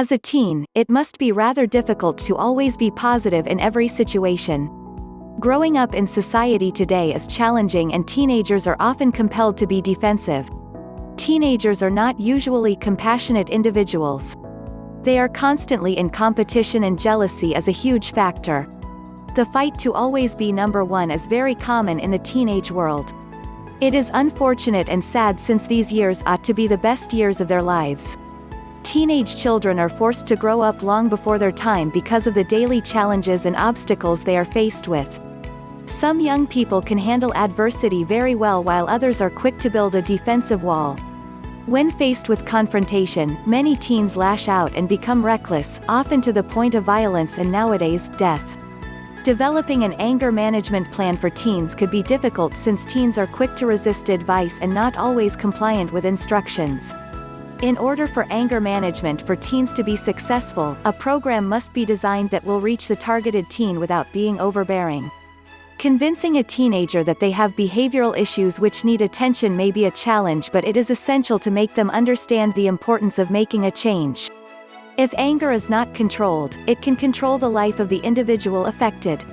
As a teen, it must be rather difficult to always be positive in every situation. Growing up in society today is challenging and teenagers are often compelled to be defensive. Teenagers are not usually compassionate individuals. They are constantly in competition and jealousy is a huge factor. The fight to always be number one is very common in the teenage world. It is unfortunate and sad since these years ought to be the best years of their lives. Teenage children are forced to grow up long before their time because of the daily challenges and obstacles they are faced with. Some young people can handle adversity very well while others are quick to build a defensive wall. When faced with confrontation, many teens lash out and become reckless, often to the point of violence and nowadays, death. Developing an anger management plan for teens could be difficult since teens are quick to resist advice and not always compliant with instructions. In order for anger management for teens to be successful, a program must be designed that will reach the targeted teen without being overbearing. Convincing a teenager that they have behavioral issues which need attention may be a challenge, but it is essential to make them understand the importance of making a change. If anger is not controlled, it can control the life of the individual affected.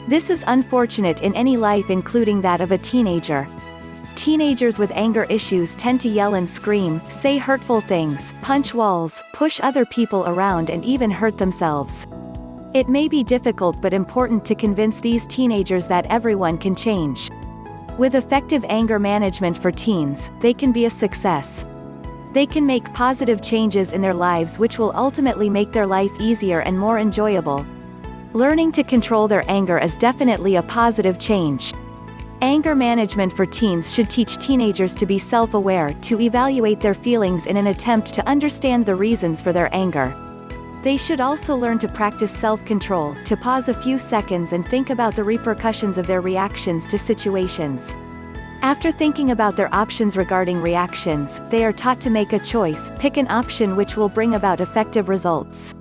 This is unfortunate in any life, including that of a teenager. Teenagers with anger issues tend to yell and scream, say hurtful things, punch walls, push other people around and even hurt themselves. It may be difficult but important to convince these teenagers that everyone can change. With effective anger management for teens, they can be a success. They can make positive changes in their lives which will ultimately make their life easier and more enjoyable. Learning to control their anger is definitely a positive change. Anger management for teens should teach teenagers to be self-aware, to evaluate their feelings in an attempt to understand the reasons for their anger. They should also learn to practice self-control, to pause a few seconds and think about the repercussions of their reactions to situations. After thinking about their options regarding reactions, they are taught to make a choice, pick an option which will bring about effective results.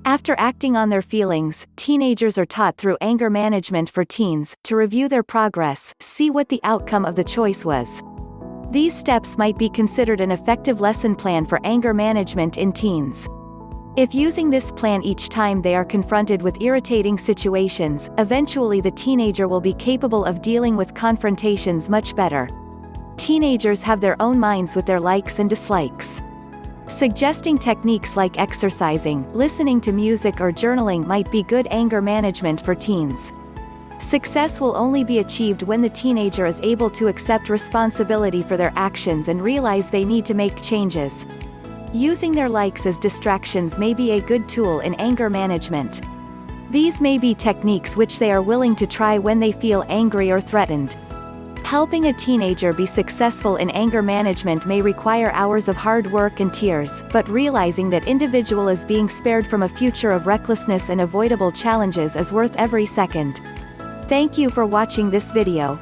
After acting on their feelings, teenagers are taught through anger management for teens, to review their progress, see what the outcome of the choice was. These steps might be considered an effective lesson plan for anger management in teens. If using this plan each time they are confronted with irritating situations, eventually the teenager will be capable of dealing with confrontations much better. Teenagers have their own minds with their likes and dislikes. Suggesting techniques like exercising, listening to music or journaling might be good anger management for teens. Success will only be achieved when the teenager is able to accept responsibility for their actions and realize they need to make changes. Using their likes as distractions may be a good tool in anger management. These may be techniques which they are willing to try when they feel angry or threatened. Helping a teenager be successful in anger management may require hours of hard work and tears, but realizing that individual is being spared from a future of recklessness and avoidable challenges is worth every second. Thank you for watching this video.